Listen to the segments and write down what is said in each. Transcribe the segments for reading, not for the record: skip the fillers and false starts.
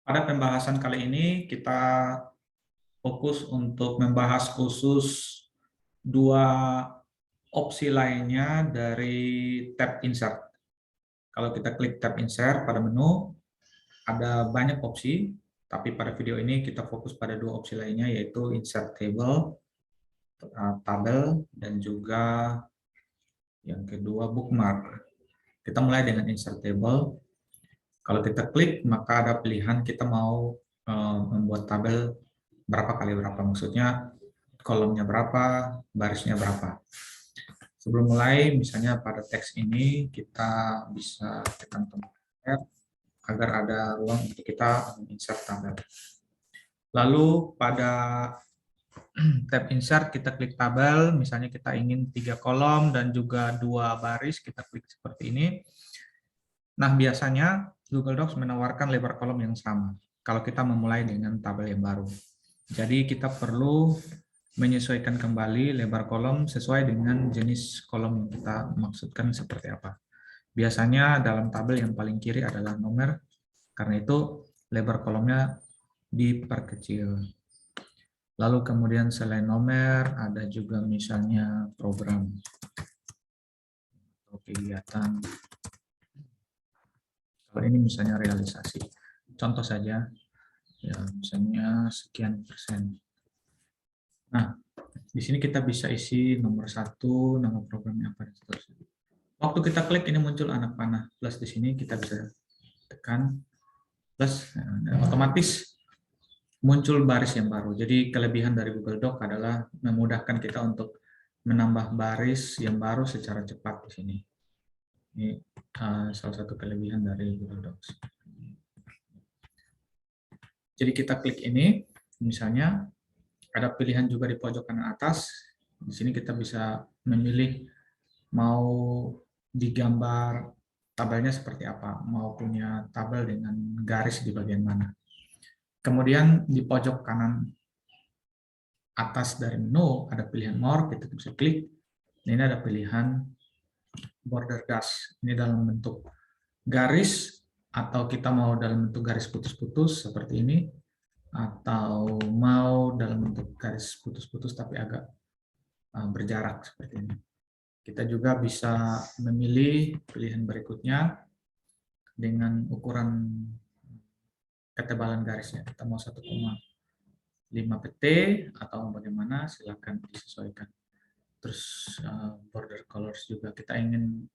Pada pembahasan kali ini kita fokus untuk membahas khusus dua opsi lainnya dari tab insert. Kalau kita klik tab insert pada menu, ada banyak opsi, tapi pada video ini kita fokus pada dua opsi lainnya, yaitu insert table, tabel, dan juga yang kedua bookmark. Kita mulai dengan insert table. Kalau kita klik, maka ada pilihan kita mau membuat tabel berapa kali berapa, maksudnya kolomnya berapa, barisnya berapa. Sebelum mulai, misalnya pada teks ini kita bisa tekan tombol F agar ada ruang untuk kita insert tabel. Lalu pada tab insert kita klik tabel, misalnya kita ingin 3 kolom dan juga 2 baris, kita klik seperti ini. Nah, biasanya Google Docs menawarkan lebar kolom yang sama kalau kita memulai dengan tabel yang baru. Jadi kita perlu menyesuaikan kembali lebar kolom sesuai dengan jenis kolom yang kita maksudkan seperti apa. Biasanya dalam tabel yang paling kiri adalah nomor, karena itu lebar kolomnya diperkecil. Lalu kemudian selain nomor, ada juga misalnya program atau kegiatan. Kalau ini misalnya realisasi. Contoh saja, ya misalnya sekian persen. Nah, di sini kita bisa isi nomor 1, nama programnya apa, dan seterusnya. Waktu kita klik ini muncul anak panah plus, di sini kita bisa tekan plus, dan otomatis muncul baris yang baru. Jadi kelebihan dari Google Doc adalah memudahkan kita untuk menambah baris yang baru secara cepat di sini. Ini salah satu kelebihan dari Google Docs. Jadi kita klik ini, misalnya ada pilihan juga di pojok kanan atas. Di sini kita bisa memilih mau digambar tabelnya seperti apa, mau punya tabel dengan garis di bagian mana. Kemudian di pojok kanan atas dari menu ada pilihan more, kita bisa klik. Ini ada pilihan border dash, ini dalam bentuk garis, atau kita mau dalam bentuk garis putus-putus seperti ini, atau mau dalam bentuk garis putus-putus tapi agak berjarak seperti ini. Kita juga bisa memilih pilihan berikutnya dengan ukuran ketebalan garisnya. Kita mau 1,5 pt atau bagaimana, silakan disesuaikan. Terus border colors juga, kita ingin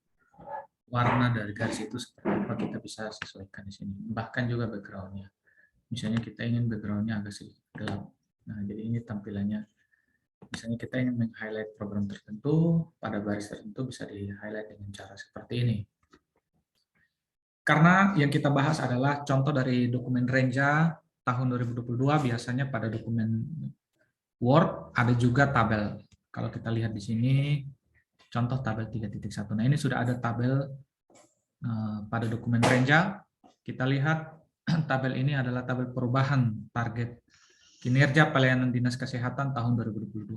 warna dari garis itu seperti apa, kita bisa sesuaikan di sini. Bahkan juga background-nya. Misalnya kita ingin background-nya agak sedikit gelap. Nah, jadi ini tampilannya. Misalnya kita ingin meng-highlight program tertentu, pada baris tertentu bisa di-highlight dengan cara seperti ini. Karena yang kita bahas adalah contoh dari dokumen Renja tahun 2022, biasanya pada dokumen Word ada juga tabel. Kalau kita lihat di sini, contoh tabel 3.1. Nah, ini sudah ada tabel pada dokumen Renja. Kita lihat tabel ini adalah tabel perubahan target kinerja pelayanan Dinas Kesehatan tahun 2022.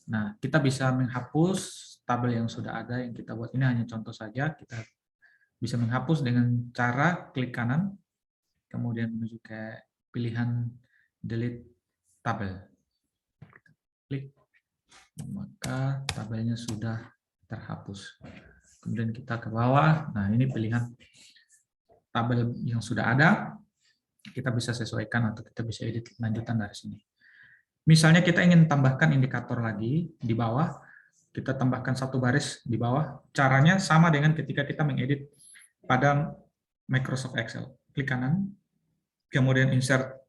Nah, kita bisa menghapus tabel yang sudah ada yang kita buat. Ini hanya contoh saja. Kita bisa menghapus dengan cara klik kanan, kemudian menuju ke pilihan delete tabel. Klik, maka tabelnya sudah terhapus. Kemudian kita ke bawah, nah ini pilihan tabel yang sudah ada, kita bisa sesuaikan atau kita bisa edit lanjutan dari sini. Misalnya kita ingin tambahkan indikator lagi di bawah, kita tambahkan satu baris di bawah. Caranya sama dengan ketika kita mengedit pada Microsoft Excel. Klik kanan, kemudian insert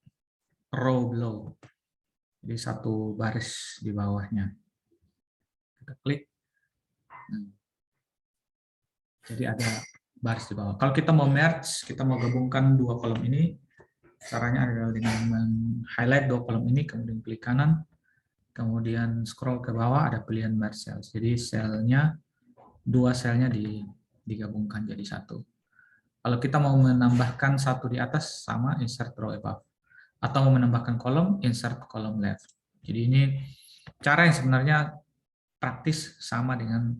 row below. Jadi satu baris di bawahnya. Kita klik. Jadi ada baris di bawah. Kalau kita mau merge, kita mau gabungkan dua kolom ini, caranya adalah dengan meng-highlight dua kolom ini, kemudian klik kanan, kemudian scroll ke bawah, ada pilihan merge cells. Jadi selnya, dua selnya digabungkan jadi satu. Kalau kita mau menambahkan satu di atas, sama insert row above. Atau mau menambahkan kolom, insert column left. Jadi ini cara yang sebenarnya praktis sama dengan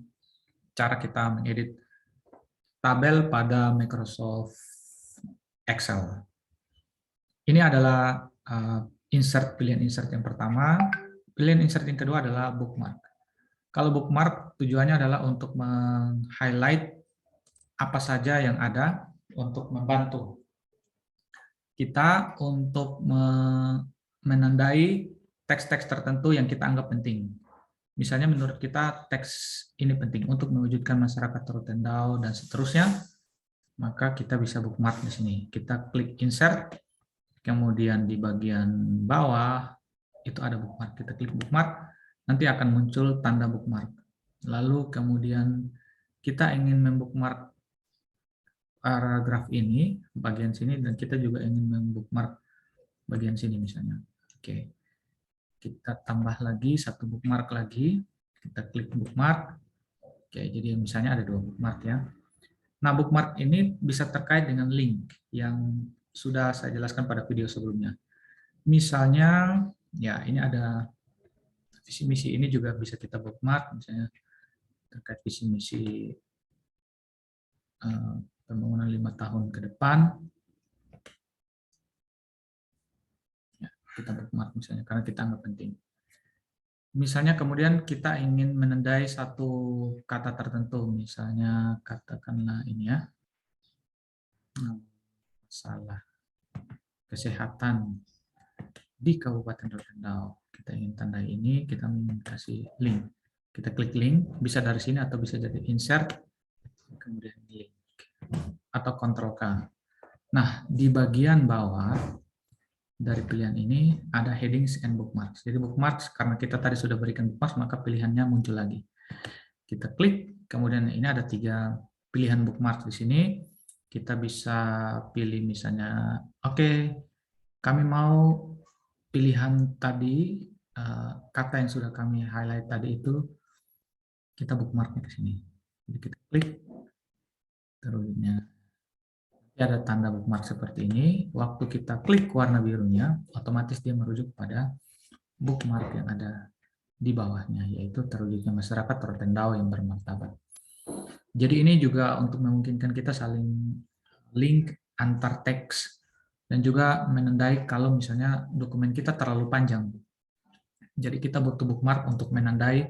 cara kita mengedit tabel pada Microsoft Excel. Ini adalah pilihan insert yang pertama. Pilihan insert yang kedua adalah bookmark. Kalau bookmark tujuannya adalah untuk meng-highlight apa saja yang ada untuk membantu kita untuk menandai teks-teks tertentu yang kita anggap penting. Misalnya menurut kita teks ini penting untuk mewujudkan masyarakat Rotendao dan seterusnya, maka kita bisa bookmark di sini. Kita klik insert, kemudian di bagian bawah itu ada bookmark. Kita klik bookmark, nanti akan muncul tanda bookmark. Lalu kemudian kita ingin membookmark paragraf ini, bagian sini, dan kita juga ingin membookmark bagian sini misalnya. Oke, kita tambah lagi satu bookmark lagi, kita klik bookmark. Oke, jadi misalnya ada 2 bookmark ya. Nah, bookmark ini bisa terkait dengan link yang sudah saya jelaskan pada video sebelumnya. Misalnya, ya ini ada visi misi, ini juga bisa kita bookmark, misalnya terkait visi misi pembangunan 5 tahun ke depan. Ya, kita bookmark misalnya karena kita anggap penting. Misalnya kemudian kita ingin menandai satu kata tertentu, misalnya katakanlah ini ya, masalah kesehatan di Kabupaten Rotendao. Kita ingin tandai ini, kita ingin kasih link. Kita klik link, bisa dari sini atau bisa jadi insert, kemudian link, atau Ctrl K. Nah, di bagian bawah dari pilihan ini ada headings and bookmarks. Jadi bookmarks, karena kita tadi sudah berikan bookmarks, maka pilihannya muncul lagi. Kita klik, kemudian ini ada 3 pilihan bookmarks di sini. Kita bisa pilih misalnya, oke, kami mau pilihan tadi, kata yang sudah kami highlight tadi itu, kita bookmarknya ke sini. Jadi kita klik, terusnya ada tanda bookmark seperti ini. Waktu kita klik warna birunya, otomatis dia merujuk pada bookmark yang ada di bawahnya, yaitu terwujudnya masyarakat Rotendao yang bermartabat. Jadi ini juga untuk memungkinkan kita saling link antar teks dan juga menandai kalau misalnya dokumen kita terlalu panjang. Jadi kita butuh bookmark untuk menandai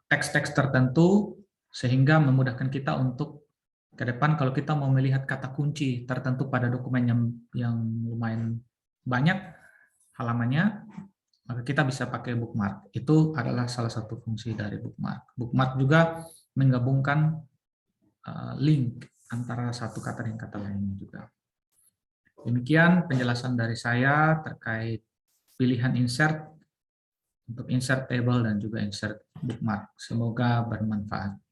teks-teks tertentu sehingga memudahkan kita untuk ke depan kalau kita mau melihat kata kunci tertentu pada dokumen yang lumayan banyak halamannya, maka kita bisa pakai bookmark. Itu adalah salah satu fungsi dari bookmark. Bookmark juga menggabungkan link antara satu kata dengan kata lainnya juga. Demikian penjelasan dari saya terkait pilihan insert untuk insert table dan juga insert bookmark. Semoga bermanfaat.